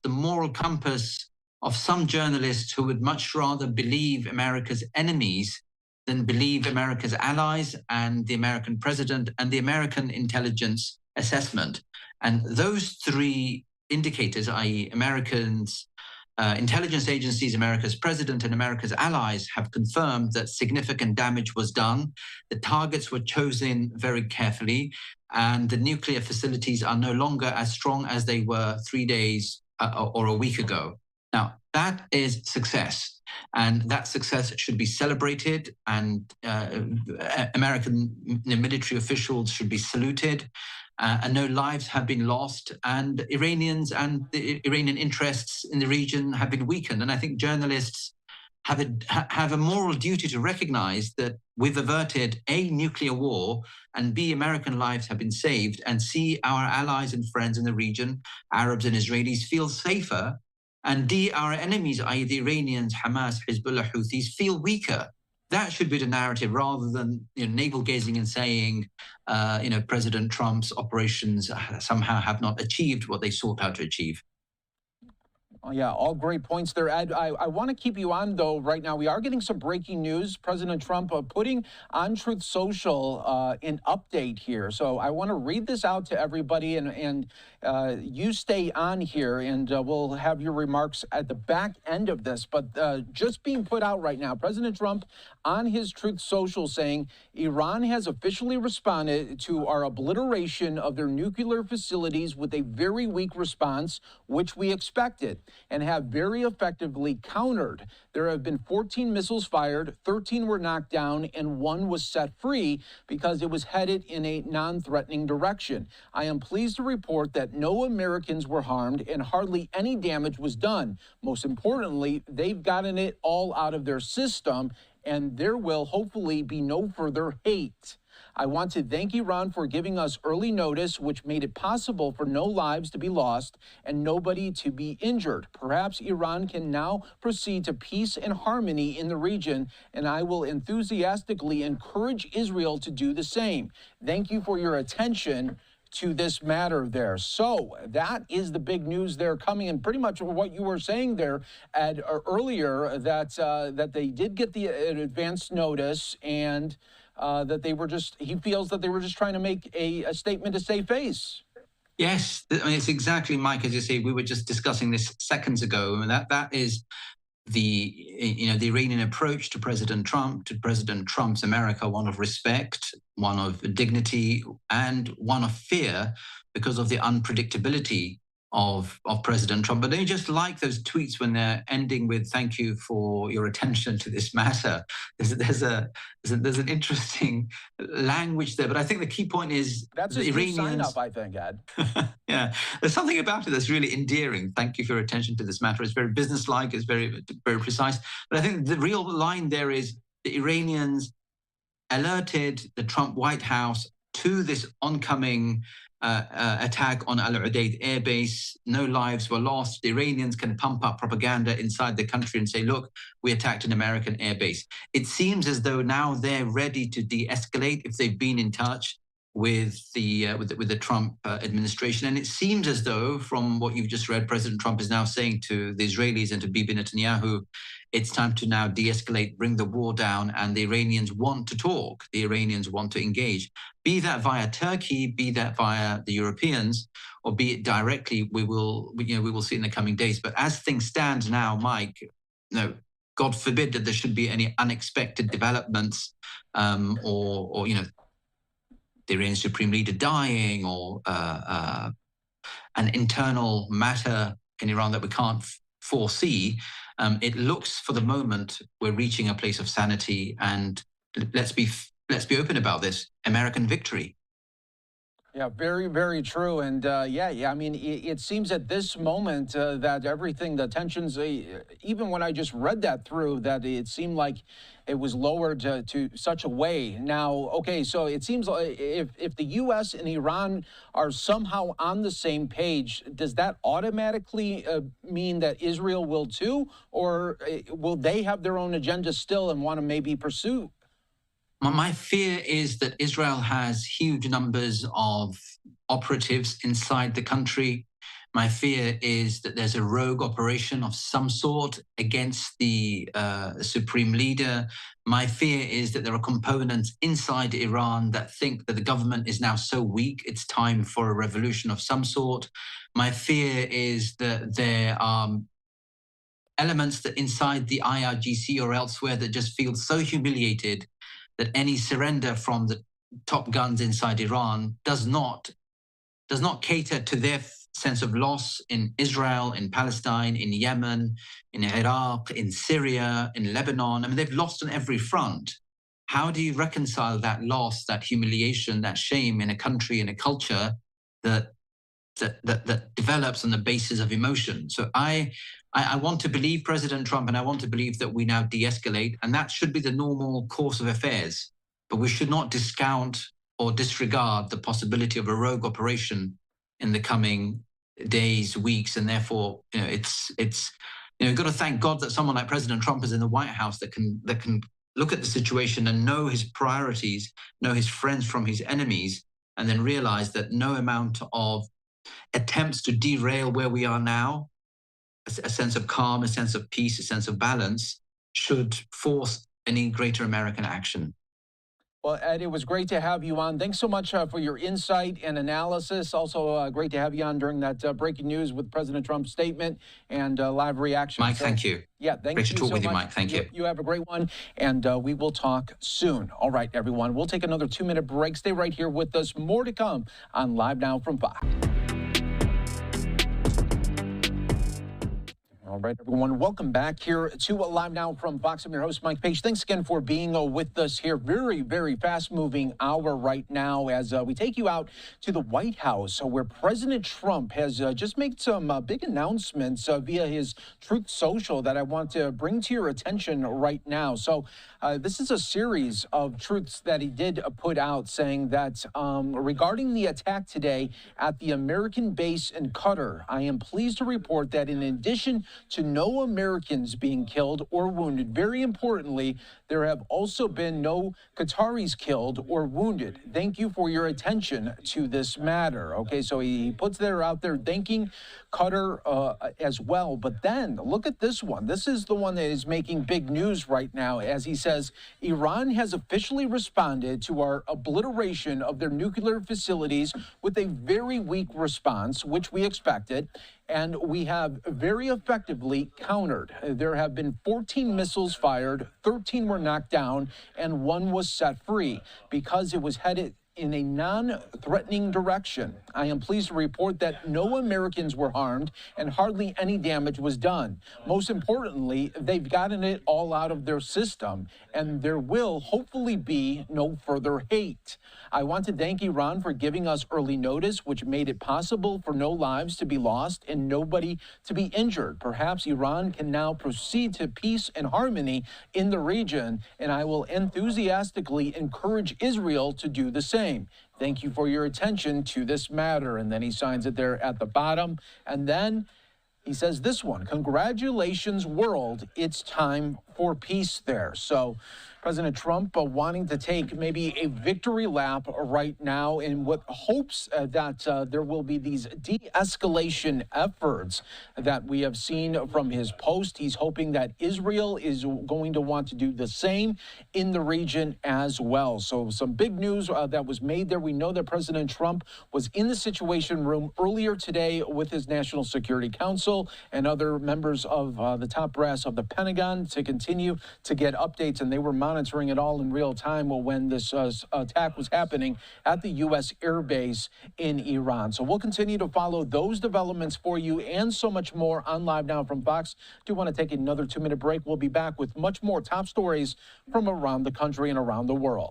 the moral compass of some journalists who would much rather believe America's enemies than believe America's allies and the American president and the American intelligence assessment. And those three indicators, i.e. Americans, intelligence agencies, America's president and America's allies, have confirmed that significant damage was done. The targets were chosen very carefully, and the nuclear facilities are no longer as strong as they were 3 days or a week ago. Now, that is success, and that success should be celebrated, and American military officials should be saluted, and no lives have been lost, and Iranians and the Iranian interests in the region have been weakened. And I think journalists have a moral duty to recognize that we've averted A, nuclear war, and B, American lives have been saved, and C, our allies and friends in the region, Arabs and Israelis, feel safer, and D, our enemies, i.e. the Iranians, Hamas, Hezbollah, Houthis, feel weaker. That should be the narrative, rather than navel gazing and saying, President Trump's operations somehow have not achieved what they sought out to achieve. Oh, yeah, all great points there, Ed. I want to keep you on, though, right now. We are getting some breaking news. President Trump putting on Truth Social an update here. So I want to read this out to everybody, and you stay on here, and we'll have your remarks at the back end of this. But just being put out right now, President Trump on his Truth Social saying, Iran has officially responded to our obliteration of their nuclear facilities with a very weak response, which we expected, and have very effectively countered. There have been 14 missiles fired, 13 were knocked down, and 1 was set free because it was headed in a non-threatening direction. I am pleased to report that no Americans were harmed and hardly any damage was done. Most importantly, they've gotten it all out of their system, and there will hopefully be no further hate. I want to thank Iran for giving us early notice, which made it possible for no lives to be lost and nobody to be injured. Perhaps Iran can now proceed to peace and harmony in the region, and I will enthusiastically encourage Israel to do the same. Thank you for your attention to this matter there. So that is the big news there coming, and pretty much what you were saying there, Ed, earlier, that they did get the advance notice, and that they were he feels that they were just trying to make a statement to save face. Yes, I mean, it's exactly, Mike, as you say, we were just discussing this seconds ago. I mean, that is the Iranian approach to President Trump's America, one of respect, one of dignity, and one of fear because of the unpredictability of President Trump. But don't you just like those tweets when they're ending with "Thank you for your attention to this matter"? There's an interesting language there. But I think the key point is that's a Iranians sign up, I think, Ed. Yeah, there's something about it that's really endearing. Thank you for your attention to this matter. It's very businesslike. It's very, very precise. But I think the real line there is the Iranians alerted the Trump White House to this oncoming attack on Al Udeid Air Base. No lives were lost. The Iranians can pump up propaganda inside the country and say, look, we attacked an American air base. It seems as though now they're ready to de-escalate if they've been in touch with the Trump administration. And it seems as though, from what you've just read, President Trump is now saying to the Israelis and to Bibi Netanyahu, it's time to now de-escalate, bring the war down, and the Iranians want to talk. The Iranians want to engage. Be that via Turkey, be that via the Europeans, or be it directly, we will see in the coming days. But as things stand now, Mike, God forbid that there should be any unexpected developments, or the Iranian Supreme Leader dying, or an internal matter in Iran that we can't foresee. It looks, for the moment, we're reaching a place of sanity, and let's be open about this. American victory. Yeah, very, very true. And I mean, it seems at this moment that everything, the tensions, even when I just read that through, that it seemed like it was lowered to such a way. Now, okay, so it seems like if the U.S. and Iran are somehow on the same page, does that automatically mean that Israel will too? Or will they have their own agenda still and want to maybe pursue? My fear is that Israel has huge numbers of operatives inside the country. My fear is that there's a rogue operation of some sort against the supreme leader. My fear is that there are components inside Iran that think that the government is now so weak, it's time for a revolution of some sort. My fear is that there are elements that inside the IRGC or elsewhere that just feel so humiliated that any surrender from the top guns inside Iran does not cater to their sense of loss in Israel, in Palestine, in Yemen, in Iraq, in Syria, in Lebanon. I mean, they've lost on every front. How do you reconcile that loss, that humiliation, that shame in a country, in a culture that develops on the basis of emotion? So I want to believe President Trump, and I want to believe that we now de-escalate, and that should be the normal course of affairs. But we should not discount or disregard the possibility of a rogue operation in the coming days, weeks, and therefore, it's you've got to thank God that someone like President Trump is in the White House that can look at the situation and know his priorities, know his friends from his enemies, and then realize that no amount of attempts to derail where we are now, a sense of calm, a sense of peace, a sense of balance, should force any greater American action. Well, Ed, it was great to have you on. Thanks so much for your insight and analysis. Also, great to have you on during that breaking news with President Trump's statement and live reaction. Mike, thank you. Yeah, thank you great to talk so with much. you, Mike. Thank you. You have a great one, and we will talk soon. All right, everyone. We'll take another 2-minute break. Stay right here with us. More to come on Live Now from Fox. All right, everyone, welcome back here to Live Now from Fox. I'm your host, Mike Page. Thanks again for being with us here. Very, very fast-moving hour right now as we take you out to the White House, where President Trump has just made some big announcements via his Truth Social that I want to bring to your attention right now. So this is a series of truths that he did put out, saying that regarding the attack today at the American base in Qatar, I am pleased to report that in addition to no Americans being killed or wounded, very importantly, there have also been no Qataris killed or wounded. Thank you for your attention to this matter. Okay, so he puts there out there thanking Qatar as well. But then look at this one. This is the one that is making big news right now, as he says, Iran has officially responded to our obliteration of their nuclear facilities with a very weak response, which we expected, and we have very effectively countered. There have been 14 missiles fired, 13 were knocked down, and 1 was set free because it was headed in a non-threatening direction. I am pleased to report that no Americans were harmed and hardly any damage was done. Most importantly, they've gotten it all out of their system, and there will hopefully be no further hate. I want to thank Iran for giving us early notice, which made it possible for no lives to be lost and nobody to be injured. Perhaps Iran can now proceed to peace and harmony in the region, and I will enthusiastically encourage Israel to do the same. Thank you for your attention to this matter. And then he signs it there at the bottom. And then he says this one, congratulations, world. It's time for peace there. So President Trump wanting to take maybe a victory lap right now in what hopes that there will be these de-escalation efforts that we have seen from his post. He's hoping that Israel is going to want to do the same in the region as well. So some big news that was made there. We know that President Trump was in the Situation Room earlier today with his National Security Council and other members of the top brass of the Pentagon to continue to get updates, and they were monitoring it all in real time when this attack was happening at the U.S. Air Base in Iran. So we'll continue to follow those developments for you and so much more on Live Now from Fox. Do want to take another 2-minute break. We'll be back with much more top stories from around the country and around the world.